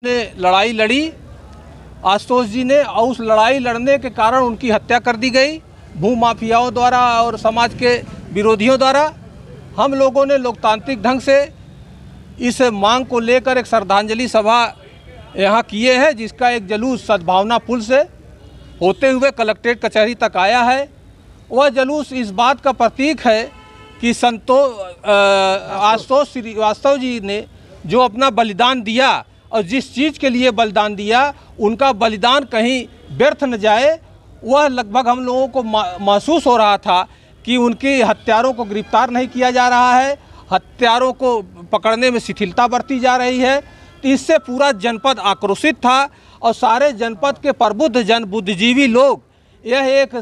ने लड़ाई लड़ी आशुतोष जी ने, और उस लड़ाई लड़ने के कारण उनकी हत्या कर दी गई भू माफियाओं द्वारा और समाज के विरोधियों द्वारा। हम लोगों ने लोकतांत्रिक ढंग से इस मांग को लेकर एक श्रद्धांजलि सभा यहाँ किए हैं, जिसका एक जुलूस सद्भावना पुल से होते हुए कलेक्ट्रेट कचहरी तक आया है। वह जुलूस इस बात का प्रतीक है कि आशुतोष श्रीवास्तव जी ने जो अपना बलिदान दिया और जिस चीज़ के लिए बलिदान दिया, उनका बलिदान कहीं व्यर्थ न जाए। वह लगभग हम लोगों को महसूस हो रहा था कि उनके हत्यारों को गिरफ्तार नहीं किया जा रहा है, हत्यारों को पकड़ने में शिथिलता बरती जा रही है। तो इससे पूरा जनपद आक्रोशित था और सारे जनपद के प्रबुद्ध जन, बुद्धिजीवी लोग यह एक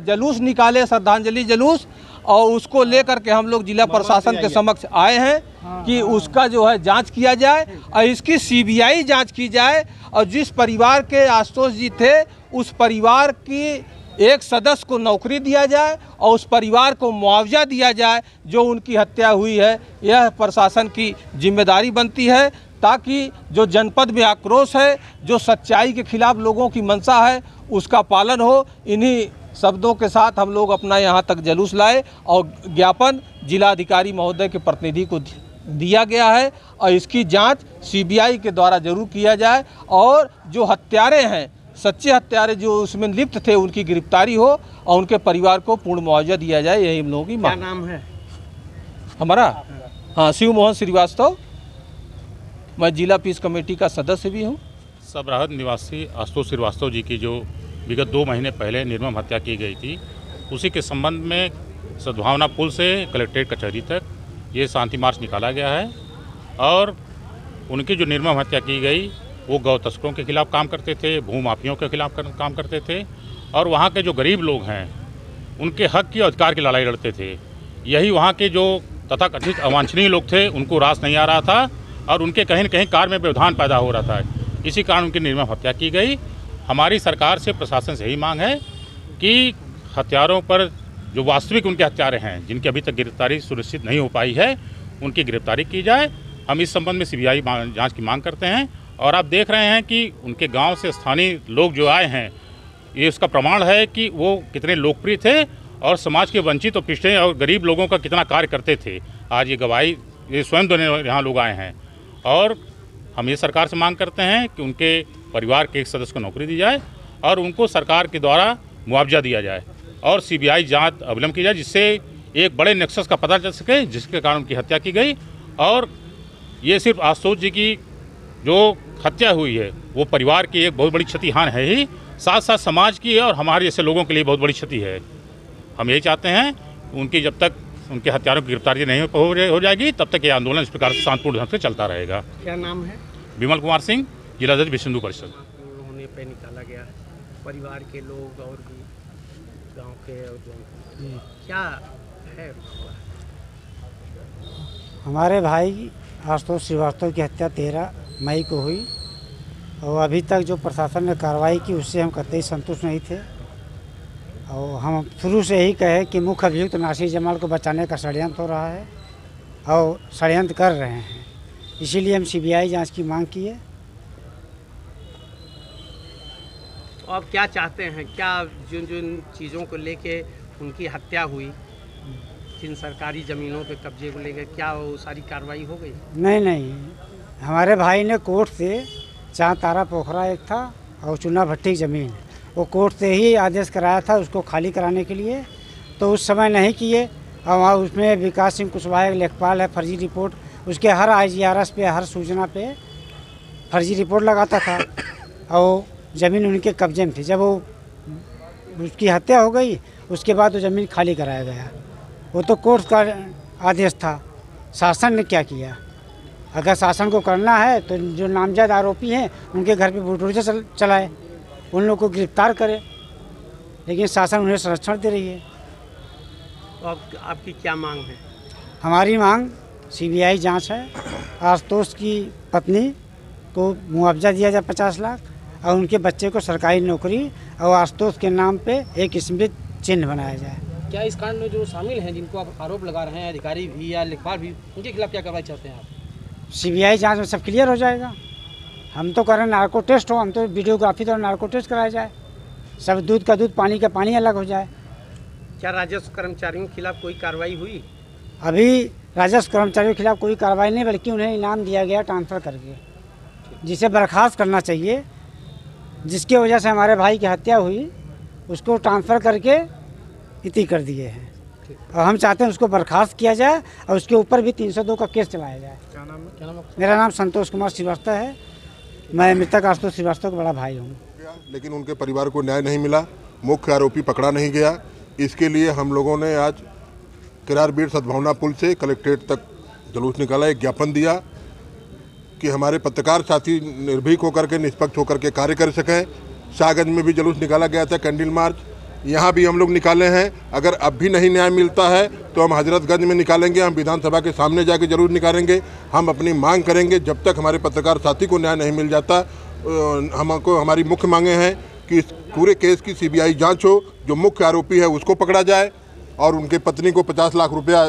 जुलूस निकाले, श्रद्धांजलि जुलूस, और उसको लेकर के हम लोग जिला प्रशासन के समक्ष आए हैं कि उसका जो है जांच किया जाए और इसकी सीबीआई जांच की जाए। और जिस परिवार के आशुतोष जी थे, उस परिवार की एक सदस्य को नौकरी दिया जाए और उस परिवार को मुआवजा दिया जाए जो उनकी हत्या हुई है। यह प्रशासन की जिम्मेदारी बनती है, ताकि जो जनपद में आक्रोश है, जो सच्चाई के खिलाफ लोगों की मंशा है, उसका पालन हो। इन्हीं शब्दों के साथ हम लोग अपना यहाँ तक जुलूस लाए और ज्ञापन जिलाधिकारी महोदय के प्रतिनिधि को दिया गया है और इसकी जांच सीबीआई के द्वारा जरूर किया जाए और जो हत्यारे हैं, सच्चे हत्यारे जो उसमें लिप्त थे, उनकी गिरफ्तारी हो और उनके परिवार को पूर्ण मुआवजा दिया जाए। यही हम लोगों की मांग। क्या नाम है हमारा? हाँ, शिव मोहन श्रीवास्तव। मैं जिला पीस कमेटी का सदस्य भी हूँ। सबराहत निवासी आशुतोष श्रीवास्तव जी की जो विगत 2 महीने पहले निर्मम हत्या की गई थी, उसी के संबंध में सद्भावना पुल से कलेक्ट्रेट कचहरी तक ये शांति मार्च निकाला गया है। और उनकी जो निर्मम हत्या की गई, वो गौ तस्करों के खिलाफ काम करते थे, भू माफियों के खिलाफ काम करते थे और वहाँ के जो गरीब लोग हैं, उनके हक की अधिकार की लड़ाई लड़ते थे। यही वहाँ के जो तथाकथित अवांछनीय लोग थे, उनको रास नहीं आ रहा था और उनके कहीं न कहीं कार्य में व्यवधान पैदा हो रहा था। इसी कारण उनकी निर्मम हत्या की गई। हमारी सरकार से, प्रशासन से यही मांग है कि हत्यारों पर जो वास्तविक उनके हत्यारे हैं, जिनकी अभी तक गिरफ्तारी सुनिश्चित नहीं हो पाई है, उनकी गिरफ्तारी की जाए। हम इस संबंध में सीबीआई जांच की मांग करते हैं। और आप देख रहे हैं कि उनके गांव से स्थानीय लोग जो आए हैं, ये उसका प्रमाण है कि वो कितने लोकप्रिय थे और समाज के वंचित और पिछड़े और गरीब लोगों का कितना कार्य करते थे। आज ये गवाही ये स्वयं देने यहाँ लोग आए हैं। और हम ये सरकार से मांग करते हैं कि उनके परिवार के एक सदस्य को नौकरी दी जाए और उनको सरकार के द्वारा मुआवजा दिया जाए और सीबीआई जांच अविलंब की जाए, जिससे एक बड़े नेक्सस का पता चल सके जिसके कारण उनकी हत्या की गई। और ये सिर्फ आशुतोष जी की जो हत्या हुई है, वो परिवार की एक बहुत बड़ी क्षति हानि है ही, साथ साथ समाज की और हमारे जैसे लोगों के लिए बहुत बड़ी क्षति है। हम यही चाहते हैं उनकी जब तक उनके हत्यारों की गिरफ्तारी नहीं हो जाएगी, तब तक ये आंदोलन इस प्रकार से शांतिपूर्ण ढंग से चलता रहेगा। क्या नाम है? विमल कुमार सिंह, जिलाध्यक्ष विश्व हिंदू परिषद। होने पे निकाला गया है परिवार के लोग और भी गांव के, और क्या है? हमारे भाई आशुतोष श्रीवास्तव की हत्या 13 मई को हुई और अभी तक जो प्रशासन ने कार्रवाई की, उससे हम कतई संतुष्ट नहीं थे। और हम शुरू से ही कहे कि मुख्य अभियुक्त नासिर जमाल को बचाने का षड्यंत्र हो रहा है और षड्यंत्र कर रहे हैं। इसीलिए हम सीबीआई जांच की मांग की है। तो आप क्या चाहते हैं? क्या जिन जिन चीज़ों को लेके उनकी हत्या हुई, जिन सरकारी ज़मीनों पे कब्जे को लेकर, क्या वो सारी कार्रवाई हो गई? नहीं, हमारे भाई ने कोर्ट से चार तारा पोखरा एक था और चुना भट्टी ज़मीन, वो कोर्ट से ही आदेश कराया था उसको खाली कराने के लिए, तो उस समय नहीं किए। और वहाँ उसमें विकास सिंह कुशवाहा एक लेखपाल है, फर्जी रिपोर्ट, उसके हर IGRS पे, हर सूचना पे फर्जी रिपोर्ट लगाता था और ज़मीन उनके कब्जे में थी। जब वो उसकी हत्या हो गई, उसके बाद वो ज़मीन खाली कराया गया। वो तो कोर्ट का आदेश था। शासन ने क्या किया? अगर शासन को करना है तो जो नामजद आरोपी हैं उनके घर पे बुलडोजर चलाए, उन लोगों को गिरफ्तार करे, लेकिन शासन उन्हें संरक्षण दे रही है। तो आपकी क्या मांग है? हमारी मांग सीबीआई जांच है। आशुतोष की पत्नी को मुआवजा दिया जाए 50 लाख और उनके बच्चे को सरकारी नौकरी और आशुतोष के नाम पे एक स्मृति चिन्ह बनाया जाए। क्या इस कांड में जो शामिल हैं, जिनको आप आरोप लगा रहे हैं, अधिकारी भी या लेखपाल भी, उनके खिलाफ क्या कार्रवाई चाहते हैं आप? सीबीआई जांच में सब क्लियर हो जाएगा। हम तो करें नार्को टेस्ट हो, हम तो वीडियोग्राफी तो नार्को टेस्ट कराया जाए, सब दूध का दूध पानी का पानी अलग हो जाए। क्या राजस्व कर्मचारियों के खिलाफ कोई कार्रवाई हुई? अभी राजस्व कर्मचारियों के खिलाफ कोई कार्रवाई नहीं, बल्कि उन्हें इनाम दिया गया ट्रांसफ़र करके, जिसे बर्खास्त करना चाहिए। जिसकी वजह से हमारे भाई की हत्या हुई उसको ट्रांसफ़र करके इति कर दिए हैं, और हम चाहते हैं उसको बर्खास्त किया जाए और उसके ऊपर भी 302 का केस चलाया जाए। क्या नाम है? मेरा नाम संतोष कुमार श्रीवास्तव है, मैं मृतक आशुतोष श्रीवास्तव का बड़ा भाई हूँ। लेकिन उनके परिवार को न्याय नहीं मिला, मुख्य आरोपी पकड़ा नहीं गया। इसके लिए हम लोगों ने आज किरारबीड़ सद्भावना पुल से कलेक्ट्रेट तक जुलूस निकाला, एक ज्ञापन दिया कि हमारे पत्रकार साथी निर्भीक होकर के निष्पक्ष होकर के कार्य कर सकें। शाहगंज में भी जुलूस निकाला गया था, कैंडल मार्च, यहाँ भी हम लोग निकाले हैं। अगर अब भी नहीं न्याय मिलता है तो हम हजरतगंज में निकालेंगे, हम विधानसभा के सामने जाके जरूर निकालेंगे। हम अपनी मांग करेंगे, जब तक हमारे पत्रकार साथी को न्याय नहीं मिल जाता। हमको हमारी मुख्य मांगे हैं कि इस पूरे केस की सीबीआई जांच हो, जो मुख्य आरोपी है उसको पकड़ा जाए और उनके पत्नी को 50 लाख रुपया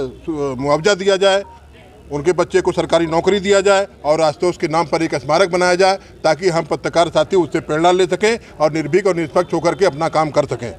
मुआवजा दिया जाए, उनके बच्चे को सरकारी नौकरी दिया जाए और आशुतोष के नाम पर एक स्मारक बनाया जाए, ताकि हम पत्रकार साथी उससे प्रेरणा ले सकें और निर्भीक और निष्पक्ष होकर के अपना काम कर सकें।